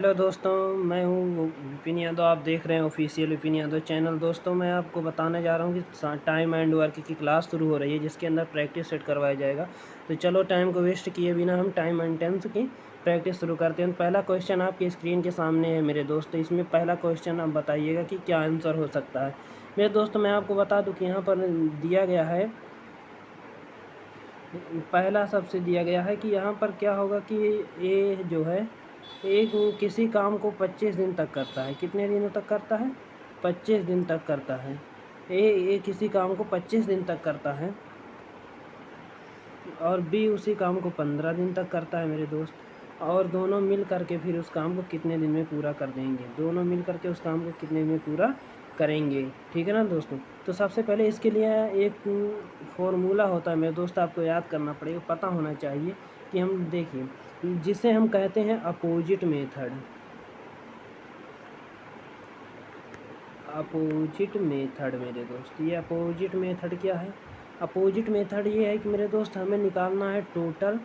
Hello दोस्तों, मैं हूँ विपिन यादव। आप देख रहे हैं ऑफिशियल विपिन यादव चैनल। दोस्तों, मैं आपको बताने जा रहा हूँ कि टाइम एंड वर्क की क्लास शुरू हो रही है, जिसके अंदर प्रैक्टिस सेट करवाया जाएगा। तो चलो, टाइम को वेस्ट किए बिना हम टाइम एंड टेंस की प्रैक्टिस शुरू करते हैं। पहला क्वेश्चन आपकी स्क्रीन के सामने है मेरे दोस्त। इसमें पहला क्वेश्चन आप बताइएगा कि क्या आंसर हो सकता है। मेरे दोस्त, मैं आपको बता दूँ कि यहाँ पर दिया गया है, पहला सबसे दिया गया है कि यहाँ पर क्या होगा कि ये जो है एक किसी काम को 25 दिन तक करता है। कितने दिनों तक करता है? 25 दिन तक करता है। ए किसी काम को 25 दिन तक करता है, और बी उसी काम को 15 दिन तक करता है मेरे दोस्त। और दोनों मिल करके फिर उस काम को कितने दिन में पूरा कर देंगे? दोनों मिल करके उस काम को कितने दिन में पूरा करेंगे? ठीक है ना दोस्तों। तो सबसे पहले इसके लिए एक फॉर्मूला होता है मेरे दोस्त, आपको याद करना पड़ेगा, पता होना चाहिए कि हम देखिए, जिसे हम कहते हैं अपोजिट मेथड। अपोजिट मेथड मेरे दोस्त, ये अपोजिट मेथड क्या है? अपोजिट मेथड ये है कि मेरे दोस्त, हमें निकालना है टोटल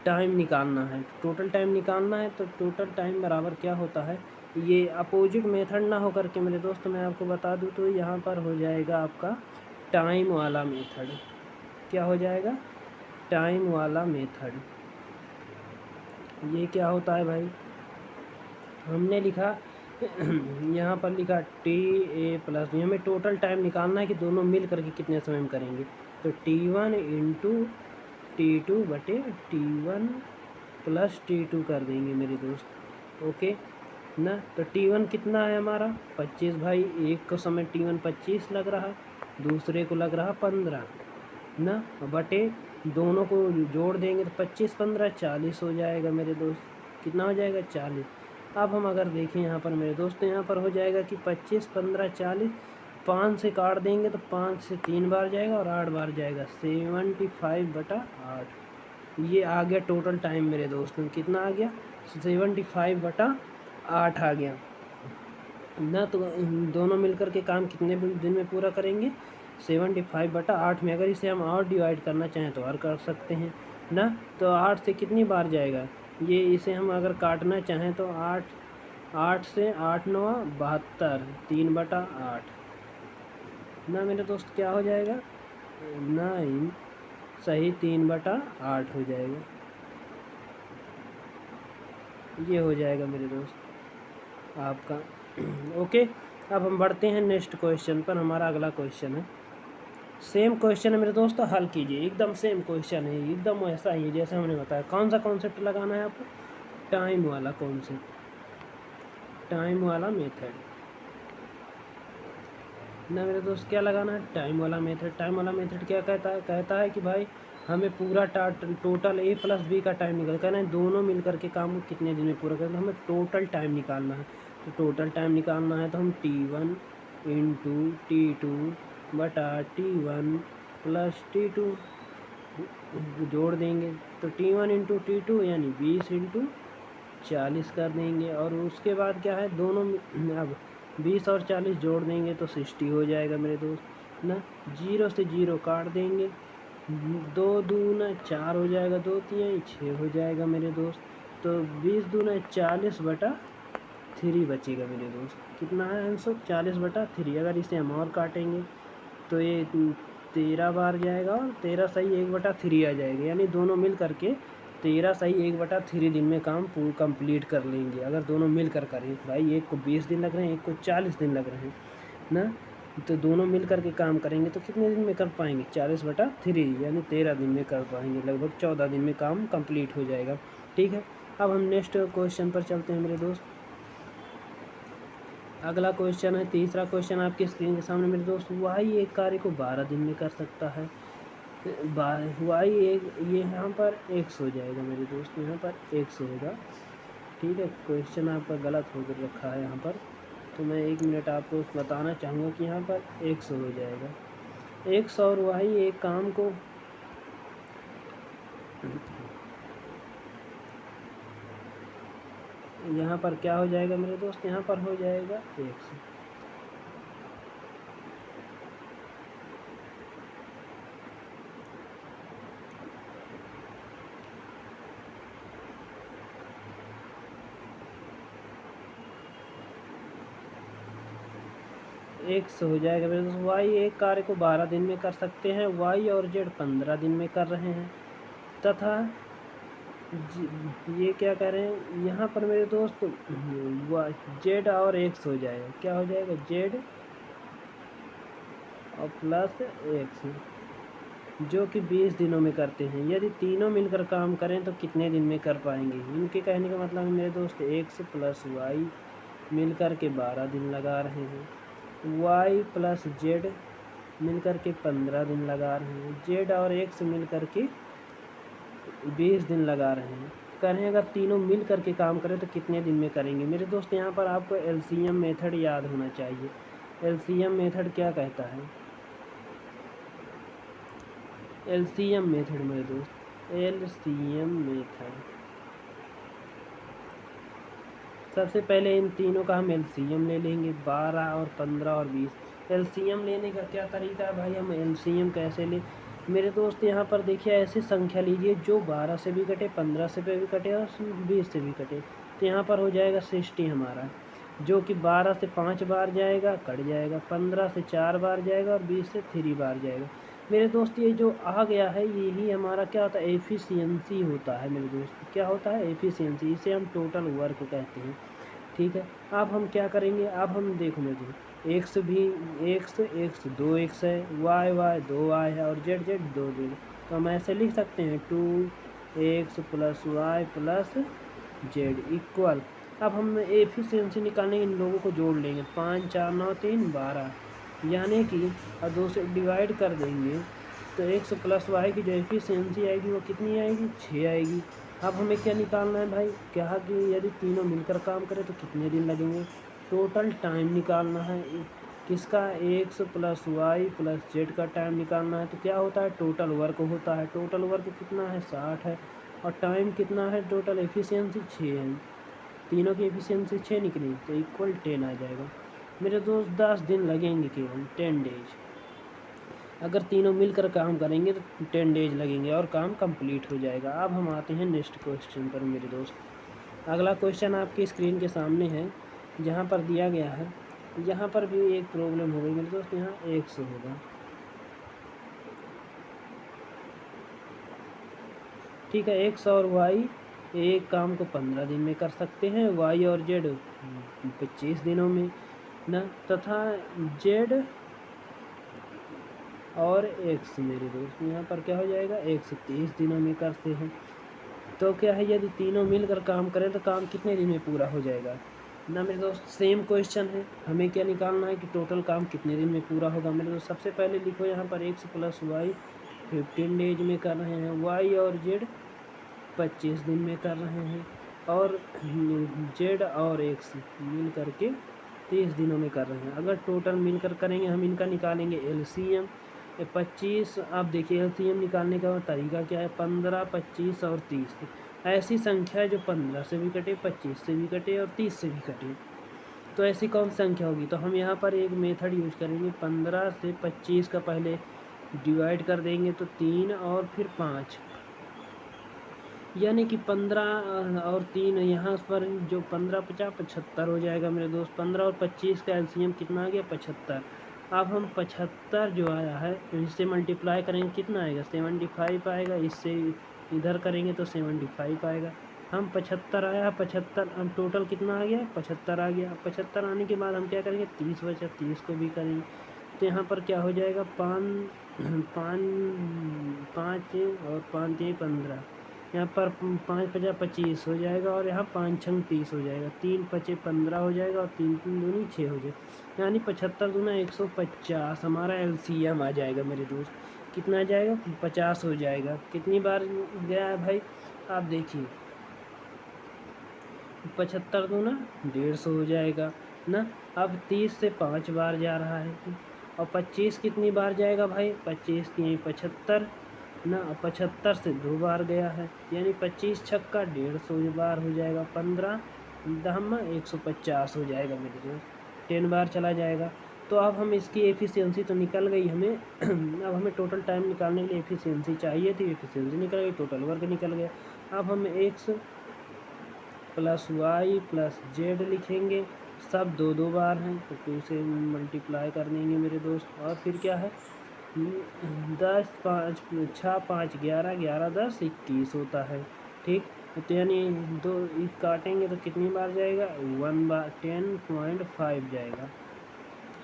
टाइम निकालना है। टोटल टाइम निकालना है तो टोटल टाइम बराबर क्या होता है? ये अपोजिट मेथड ना होकर के मेरे दोस्त, मैं आपको बता दूं तो यहाँ पर हो जाएगा आपका टाइम वाला मेथड। क्या हो जाएगा? टाइम वाला मेथड। ये क्या होता है भाई? हमने लिखा यहाँ पर लिखा T a+b। हमें टोटल टाइम निकालना है कि दोनों मिल करके कितने समय में करेंगे। तो T1 इंटू T2 बटे T1 प्लस T2 कर देंगे मेरे दोस्त। ओके ना। तो T1 कितना है हमारा? 25 भाई। एक को समय T1 25 लग रहा, दूसरे को लग रहा 15 ना, बटे दोनों को जोड़ देंगे तो 25 15 40 हो जाएगा मेरे दोस्त। कितना हो जाएगा? 40। अब हम अगर देखें यहाँ पर मेरे दोस्त, यहाँ पर हो जाएगा कि 25 15 40, 5 से काट देंगे तो 5 से 3 बार जाएगा और 8 बार जाएगा, 75/8। ये आ गया टोटल टाइम मेरे दोस्त। कितना आ गया? 75/8 आ गया ना। तो दोनों मिलकर के काम कितने दिन में पूरा करेंगे? 75/8 में। अगर इसे हम और डिवाइड करना चाहें तो और कर सकते हैं ना। तो 8 से कितनी बार जाएगा ये? इसे हम अगर काटना चाहें तो 8 से 8 9 72, 3/8 ना मेरे दोस्त। क्या हो जाएगा? 9 सही 3/8 हो जाएगा। ये हो जाएगा मेरे दोस्त आपका। ओके, अब हम बढ़ते हैं नेक्स्ट क्वेश्चन पर। हमारा अगला क्वेश्चन है, सेम क्वेश्चन है मेरे दोस्त, हल कीजिए। एकदम सेम क्वेश्चन है, एकदम वैसा ही है जैसे हमने बताया। कौन सा कॉन्सेप्ट लगाना है आपको? टाइम वाला कॉन्सेप्ट, टाइम वाला मेथड ना मेरे दोस्त। क्या लगाना है? टाइम वाला मेथड। टाइम वाला मेथड क्या कहता है? कहता है कि भाई हमें पूरा टोटल a+b का टाइम निकाल, कहना है दोनों मिल करके काम को कितने दिन में पूरा करना है। हमें टोटल टाइम निकालना है। तो टोटल टाइम निकालना है तो हम T1 इंटू T2 बटा T1 प्लस T2 जोड़ देंगे। तो T1 इंटू T2 यानी 20 इंटू 40 कर देंगे। और उसके बाद क्या है, दोनों अब 20 और 40 जोड़ देंगे तो 60 हो जाएगा मेरे दोस्त ना। 0 से 0 काट देंगे, 2 दूना 4 हो जाएगा, 2 तिहाई 6 हो जाएगा मेरे दोस्त। तो 20 दूना 40/3 बचेगा मेरे दोस्त। कितना है आंसर? 40/3। अगर इसे हम और काटेंगे तो ये 13 बार जाएगा और 13 सही 1/3 आ जाएगा। यानी दोनों मिल करके 13 सही 1/3 दिन में काम कंप्लीट कर लेंगे, अगर दोनों मिल कर करें। भाई एक को 20 दिन लग रहे हैं, एक को 40 दिन लग रहे हैं ना। तो दोनों मिल करके काम करेंगे तो कितने दिन में कर पाएंगे? 40/3 यानी 13 दिन में कर पाएंगे। लगभग 14 दिन में काम कंप्लीट हो जाएगा। ठीक है, अब हम नेक्स्ट क्वेश्चन पर चलते हैं मेरे दोस्त। अगला क्वेश्चन है, तीसरा क्वेश्चन आपकी स्क्रीन के सामने मेरे दोस्त। वाई एक कार्य को 12 दिन में कर सकता है। वाई एक, ये यहाँ पर x हो जाएगा मेरे दोस्त, यहाँ पर x होगा। ठीक है, क्वेश्चन आपका गलत हो रखा है यहाँ पर। तो मैं 1 मिनट आपको बताना चाहूँगा कि यहाँ पर x हो जाएगा। x और वाई एक काम को यहाँ पर क्या हो जाएगा मेरे दोस्त? यहाँ पर हो जाएगा x। एक्स हो जाएगा मेरे दोस्त। वाई एक कार्य को 12 दिन में कर सकते हैं, वाई और जेड 15 दिन में कर रहे हैं। तथा ये क्या कह रहे हैं यहाँ पर मेरे दोस्त, जेड और एक्स हो जाएगा। क्या हो जाएगा? जेड और प्लस एक्स, जो कि 20 दिनों में करते हैं। यदि तीनों मिलकर काम करें तो कितने दिन में कर पाएंगे? इनके कहने का मतलब है मेरे दोस्त, एक्स प्लस वाई मिलकर के 12 दिन लगा रहे हैं, वाई प्लस जेड मिलकर के 15 दिन लगा रहे हैं, जेड और एक्स मिलकर के 20 दिन लगा रहे हैं। कह रहे हैं अगर तीनों मिल करके काम करें तो कितने दिन में करेंगे? मेरे दोस्त यहाँ पर आपको एलसीएम मेथड याद होना चाहिए। एलसीएम मेथड क्या कहता है? एलसीएम मेथड मेरे दोस्त, एलसीएम मेथड, सबसे पहले इन तीनों का हम एलसीएम ले लेंगे, 12 और 15 और 20। एलसीएम लेने का क्या तरीका है भाई? हम एलसीएम कैसे लें मेरे दोस्त? यहाँ पर देखिए, ऐसी संख्या लीजिए जो 12 से भी कटे, 15 से भी कटे और 20 से भी कटे। तो यहाँ पर हो जाएगा 60 हमारा, जो कि 12 से 5 बार जाएगा, कट जाएगा, 15 से 4 बार जाएगा और 20 से 3 बार जाएगा। मेरे दोस्त ये जो आ गया है यही हमारा क्या होता है? एफिशिएंसी होता है मेरे दोस्त। क्या होता है? एफिशिएंसी। इसे हम टोटल वर्क कहते हैं। ठीक है, अब हम क्या करेंगे? अब हम देखो मुझे, एक्स भी एक्स 2 एक्स है, वाई 2 वाई है और जेड 2 जेड। तो हम ऐसे लिख सकते हैं 2 x plus y plus z equal. अब हम एफिशिएंसी निकालने इन लोगों को जोड़ लेंगे, 5 4 9 3 12, यानी कि और 2 से डिवाइड कर देंगे तो एक्स प्लस वाई की जो एफिशिएंसी आएगी वो कितनी आएगी? 6 आएगी। अब हमें क्या निकालना है भाई? क्या कि यदि तीनों मिलकर काम करें तो कितने दिन लगेंगे? टोटल टाइम निकालना है किसका? X plus y plus z का टाइम निकालना है। तो क्या होता है? टोटल वर्क होता है। टोटल वर्क कितना है? 60 है। और टाइम कितना है? टोटल एफिशिएंसी 6 है। तीनों की एफिशिएंसी 6 निकली तो इक्वल 10 आ जाएगा मेरे दोस्त। 10 दिन लगेंगे केवल, 10 डेज। अगर तीनों मिलकर काम करेंगे तो 10 डेज लगेंगे और काम कंप्लीट हो जाएगा। अब हम आते हैं नेक्स्ट क्वेश्चन पर मेरे दोस्त। अगला क्वेश्चन आपकी स्क्रीन के सामने है, जहाँ पर दिया गया है, यहाँ पर भी एक प्रॉब्लम हो गई मेरे दोस्त। यहाँ एक्स होगा, ठीक है। एक्स और वाई एक काम को 15 दिन में कर सकते हैं, वाई और जेड 25 दिनों में ना, तथा जेड और एक्स मेरे दोस्त यहाँ पर क्या हो जाएगा? 130 दिनों में करते हैं। तो क्या है, यदि तीनों मिलकर काम करें तो काम कितने दिन में पूरा हो जाएगा ना मेरे दोस्त? सेम क्वेश्चन है, हमें क्या निकालना है कि टोटल काम कितने दिन में पूरा होगा मेरे दोस्त। सबसे पहले लिखो यहाँ पर एक्स प्लस वाई 15 डेज में कर रहे हैं, वाई और जेड 25 दिन में कर रहे हैं, और जेड और एक्स मिल करके 30 दिनों में कर रहे हैं। अगर टोटल मिलकर करेंगे हम इनका निकालेंगे एलसीएम। 25, आप देखिए एलसीएम निकालने का तरीका क्या है? 15, 25 और 30 ऐसी संख्या है जो 15 से भी कटे, 25 से भी कटे और 30 से भी कटे। तो ऐसी कौन सी संख्या होगी? तो हम यहाँ पर एक मेथड यूज करेंगे, 15 से 25 का पहले डिवाइड कर देंगे तो 3 और फिर 5, यानी कि 15 और 3 यहाँ पर जो 15 50 75 हो जाएगा मेरे दोस्त। 15 और 25 का एलसीएम कितना आ गया? 75। अब हम 75 जो आया है इससे मल्टीप्लाई करेंगे, कितना आएगा? 75 आएगा। इससे इधर करेंगे तो 75 आएगा। हम 75 आया, 75 हम टोटल कितना आ गया? 75 आ गया। 75 आने के बाद हम क्या करेंगे? 30 बचा, 30 को भी करेंगे। तो यहाँ पर क्या हो जाएगा? 5 और 5 15, यहाँ पर 5 50 25 हो जाएगा और यहाँ 5 6 30 हो जाएगा, 3 5 15 हो जाएगा और 3 3 दूनी 6 हो जाएगा, यानी 75 दूना 150 हमारा एलसीएम आ जाएगा मेरे दोस्त। कितना आ जाएगा? 50 हो जाएगा। कितनी बार गया है भाई? आप देखिए, 75 दूना 150 हो जाएगा ना। अब 30 से 5 बार जा रहा है, और 25 कितनी बार जाएगा भाई? 25 की 75 ना, 75 से 2 बार गया है, यानी 25 छक्का 150 बार हो जाएगा। 15 दहमा 150 हो जाएगा मेरे दोस्त। 10 बार चला जाएगा। तो अब हम इसकी एफिशिएंसी तो निकल गई हमें अब हमें टोटल टाइम निकालने के लिए एफिशिएंसी चाहिए थी, एफिशिएंसी निकल गई, टोटल वर्क निकल गया। अब हम x plus y plus z लिखेंगे, सब 2 बार हैं तो 2 से मल्टीप्लाई कर देंगे मेरे दोस्त। और फिर क्या है 10 5 6 5 11 11 10 21 होता है, ठीक। तो यानी दो काटेंगे तो कितनी बार जाएगा 1/10.5 जाएगा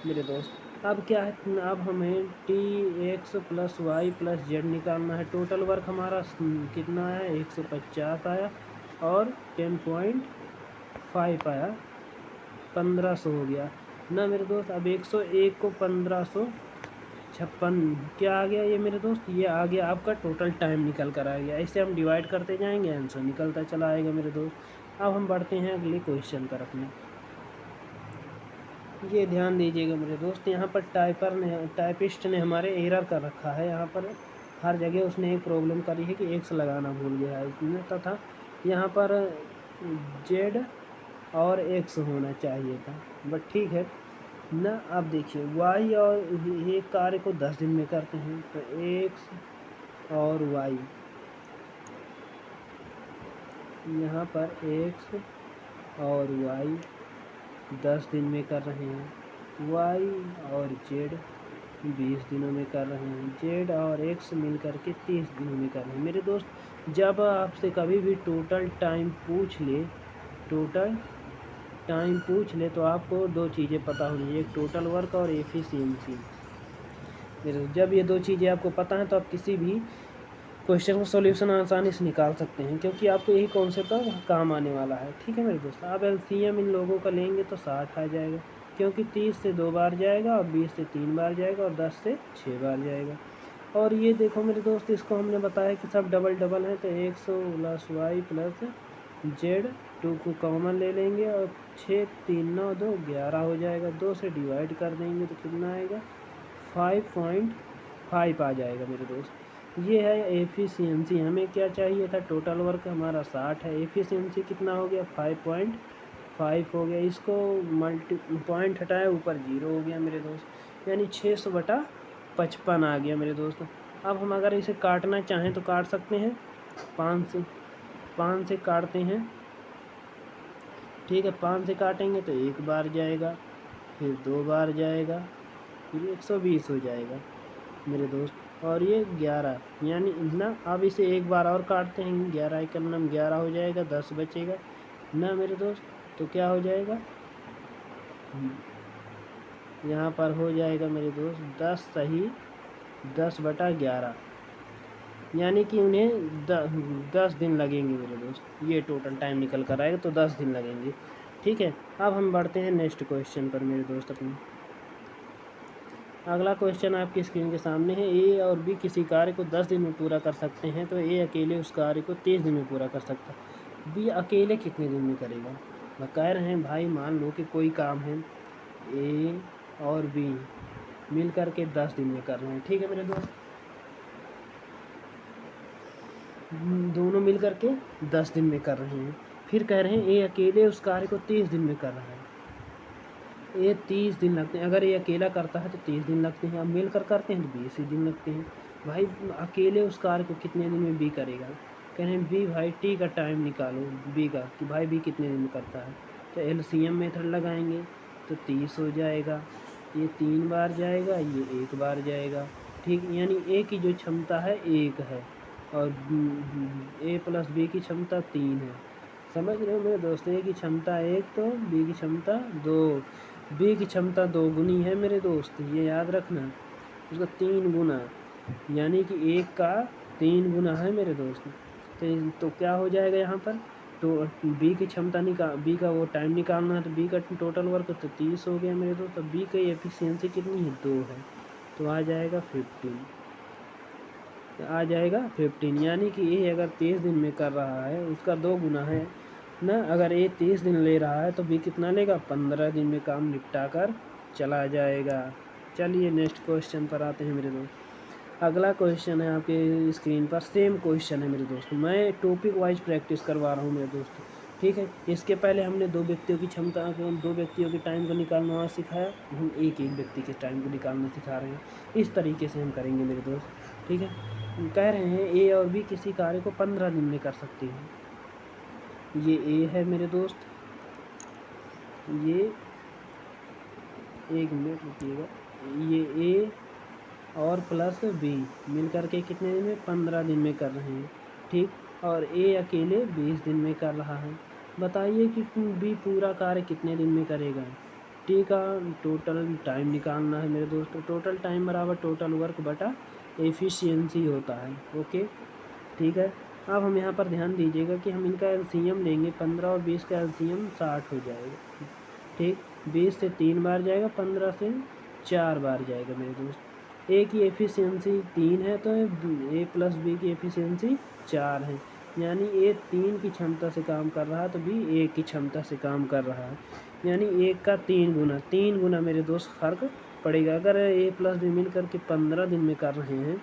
मेरे दोस्त। अब क्या है, अब हमें t x plus y plus z निकालना है। टोटल वर्क हमारा कितना है 150 आया और 10.5 आया, 1500 हो गया ना मेरे दोस्त। अब 101 को 1556 क्या आ गया ये मेरे दोस्त, ये आ गया आपका टोटल टाइम निकल कर आ गया। ऐसे हम डिवाइड करते जाएंगे, आंसर निकलता चला आएगा मेरे दोस्त। अब हम बढ़ते हैं अगले क्वेश्चन पर अपने। ये ध्यान दीजिएगा मेरे दोस्त, यहाँ पर टाइपिस्ट ने हमारे एरर कर रखा है। यहाँ पर हर जगह उसने एक प्रॉब्लम करी है कि एक्स लगाना भूल गया है इसमें, तथा यहाँ पर जेड और एक्स होना चाहिए था, बट ठीक है ना। अब देखिए वाई और एक कार्य को 10 दिन में करते हैं तो एक्स और वाई, यहाँ पर एक्स और वाई 10 दिन में कर रहे हैं, वाई और जेड 20 दिनों में कर रहे हैं, जेड और एक्स मिल करके 30 दिनों में कर रहे हैं मेरे दोस्त। जब आपसे कभी भी टोटल टाइम पूछ ले तो आपको 2 चीज़ें पता होनी चाहिए, एक टोटल वर्क और एफिशिएंसी। जब ये 2 चीज़ें आपको पता हैं तो आप किसी भी क्वेश्चन का सॉल्यूशन आसानी से निकाल सकते हैं, क्योंकि आपको यही कॉन्सेप्ट काम आने वाला है, ठीक है मेरे दोस्त। आप एलसीएम इन लोगों का लेंगे तो 60 आ जाएगा, क्योंकि 30 से 2 बार जाएगा और 20 से 3 बार जाएगा और 10 से 6 बार जाएगा। और ये देखो मेरे दोस्त, इसको हमने बताया कि सब डबल डबल है तो 100 प्लस वाई प्लस जेड 2 को कॉमन ले लेंगे और 6 3 9 2 11 हो जाएगा। 2 से डिवाइड कर देंगे तो कितना आएगा 5.5 आ जाएगा मेरे दोस्त। ये है एफिशिएंसी। हमें क्या चाहिए था, टोटल वर्क हमारा 60 है, एफिशिएंसी कितना हो गया 5.5 हो गया। इसको पॉइंट हटाया ऊपर 0 हो गया मेरे दोस्त, यानी 600/55 आ गया मेरे दोस्त। अब हम अगर इसे काटना चाहें तो काट सकते हैं, 5 से काटते हैं, ठीक है। 5 से काटेंगे तो 1 बार जाएगा, फिर 2 बार जाएगा, फिर 120 हो जाएगा मेरे दोस्त। और ये 11 यानी ना, अब इसे 1 बार और काटते हैं, 11 एक नम 11 हो जाएगा, 10 बचेगा ना मेरे दोस्त। तो क्या हो जाएगा यहाँ पर हो जाएगा मेरे दोस्त 10 सही 10/11, यानी कि उन्हें 10 दिन लगेंगे मेरे दोस्त। ये टोटल टाइम निकल कर आएगा तो 10 दिन लगेंगे, ठीक है। अब हम बढ़ते हैं नेक्स्ट क्वेश्चन पर मेरे दोस्त अपने। अगला क्वेश्चन आपकी स्क्रीन के सामने है। ए और बी किसी कार्य को 10 दिन में पूरा कर सकते हैं तो ए अकेले उस कार्य को 30 दिन में पूरा कर सकता है, बी अकेले कितने दिन में करेगा। वह कह रहे हैं भाई मान लो कि कोई काम है, ए और बी मिल करके 10 दिन में कर रहे हैं, ठीक है मेरे दोस्त। दोनों मिल करके 10 दिन में कर रहे हैं। फिर कह रहे हैं ए अकेले उस कार्य को 30 दिन में कर रहा है, ये 30 दिन लगते हैं। अगर ये अकेला करता है तो 30 दिन लगते हैं, अब मिलकर करते हैं तो 20 ही दिन लगते हैं। भाई अकेले उस कार्य को कितने दिन में बी करेगा। कह रहे हैं बी भाई टी का टाइम निकालो बी का, कि भाई बी कितने दिन में करता है। तो एलसीएम मेथड लगाएंगे तो 30 हो जाएगा, ये 3 बार जाएगा, ये 1 बार जाएगा, ठीक। यानी ए की जो क्षमता है 1 है और ए प्लस बी की क्षमता 3 है। समझ रहे हो मेरे दोस्त, ए की क्षमता 1 तो बी की क्षमता 2, बी की क्षमता 2 गुनी है मेरे दोस्त, ये याद रखना। उसका 3 गुना, यानी कि 1 का 3 गुना है मेरे दोस्त। तो क्या हो जाएगा यहाँ पर, तो बी की क्षमता बी का वो टाइम निकालना है, तो बी का टोटल वर्क तो 30 हो गया मेरे दोस्त। तो बी की एफिशिएंसी कितनी है 2 है, तो आ जाएगा 15, यानी कि ये अगर 30 दिन में कर रहा है उसका 2 गुना है ना। अगर ये 30 दिन ले रहा है तो बी कितना लेगा 15 दिन में काम निपटा कर चला जाएगा। चलिए नेक्स्ट क्वेश्चन पर आते हैं मेरे दोस्त। अगला क्वेश्चन है आपके स्क्रीन पर, सेम क्वेश्चन है मेरे दोस्त। मैं टॉपिक वाइज प्रैक्टिस करवा रहा हूँ मेरे दोस्त, ठीक है। इसके पहले हमने 2 व्यक्तियों की क्षमता को, 2 व्यक्तियों के टाइम को निकालना सिखाया, हम एक व्यक्ति के टाइम को निकालना सिखा रहे हैं। इस तरीके से हम करेंगे मेरे दोस्त, ठीक है। कह रहे हैं ए और बी किसी कार्य को 15 दिन में कर सकते हैं, ये ए है मेरे दोस्त, ये 1 मिनट रुकिएगा, ये ए और प्लस बी मिल करके कितने दिन में, 15 दिन में कर रहे हैं, ठीक। और ए अकेले 20 दिन में कर रहा है। बताइए कि बी पूरा कार्य कितने दिन में करेगा। ठीक है, टोटल टाइम निकालना है मेरे दोस्तों। टोटल टाइम बराबर टोटल वर्क बटा एफिशिएंसी होता है। ओके, ठीक है। अब हम यहाँ पर ध्यान दीजिएगा कि हम इनका एलसीएम लेंगे, 15 और 20 का एलसीएम 60 हो जाएगा, ठीक। 20 से 3 बार जाएगा, 15 से 4 बार जाएगा मेरे दोस्त। ए की एफिशिएंसी 3 है तो ए प्लस बी की एफिशिएंसी 4 है, यानी ए 3 की क्षमता से काम कर रहा है तो बी 1 की क्षमता से काम कर रहा है, यानी 1 का 3 गुना मेरे दोस्त फ़र्क पड़ेगा। अगर ए प्लस बी मिल करके 15 दिन में कर रहे हैं,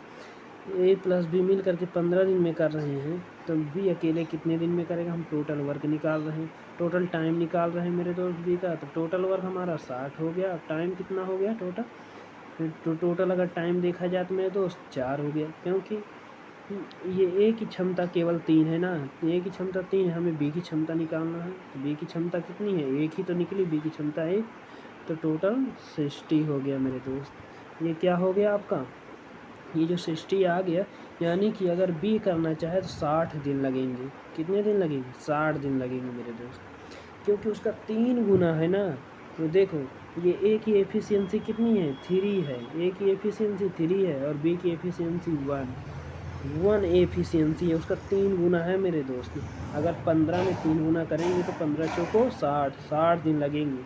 ए प्लस बी मिल करके 15 दिन में कर रहे हैं, तो बी अकेले कितने दिन में करेगा। हम टोटल वर्क निकाल रहे हैं, टोटल टाइम निकाल रहे हैं मेरे दोस्त बी का। तो टोटल वर्क हमारा 60 हो गया, टाइम कितना हो गया टोटल, तो टोटल अगर टाइम देखा जाए तो मेरे दोस्त 4 हो गया, क्योंकि ये ए की क्षमता केवल 3 है ना, ए की क्षमता 3 है, हमें बी की क्षमता निकालना है। तो बी की क्षमता कितनी है, 1 ही तो निकली, बी की क्षमता 1, तो टोटल 60 हो गया मेरे दोस्त। ये क्या हो गया आपका, ये जो 60 आ गया, यानी कि अगर बी करना चाहे तो 60 दिन लगेंगे। कितने दिन लगेंगे, 60 दिन लगेंगे मेरे दोस्त, क्योंकि उसका 3 गुना है ना। तो देखो ये ए की एफिशिएंसी कितनी है, 3 है, ए की एफिशिएंसी 3 है और बी की एफिशिएंसी 1 एफिशिएंसी है, उसका 3 गुना है मेरे दोस्त। अगर 15 में 3 गुना करेंगे तो 15 चौको 60 दिन लगेंगे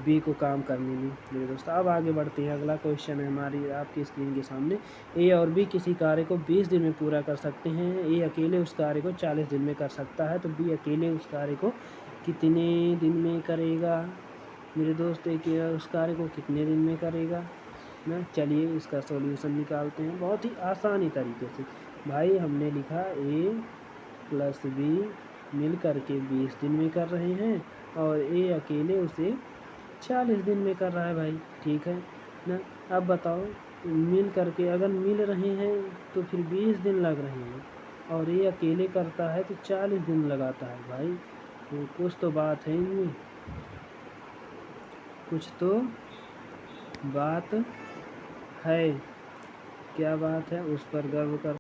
बी को काम करने में मेरे दोस्त। अब आगे बढ़ते हैं, अगला क्वेश्चन है हमारी आपकी स्क्रीन के सामने। ए और बी किसी कार्य को 20 दिन में पूरा कर सकते हैं, ए अकेले उस कार्य को 40 दिन में कर सकता है, तो बी अकेले उस कार्य को कितने दिन में करेगा मेरे दोस्त, एक उस कार्य को कितने दिन में करेगा ना। चलिए इसका सॉल्यूशन निकालते हैं बहुत ही आसानी तरीके से। भाई हमने लिखा ए प्लस बी मिल करके 20 दिन में कर रहे हैं और ए अकेले उसे 40 दिन में कर रहा है भाई, ठीक है ना। अब बताओ, मिल करके अगर मिल रहे हैं तो फिर 20 दिन लग रहे हैं, और ये अकेले करता है तो 40 दिन लगाता है भाई। तो कुछ तो बात है इनमें, कुछ तो बात है। क्या बात है, उस पर गर्व कर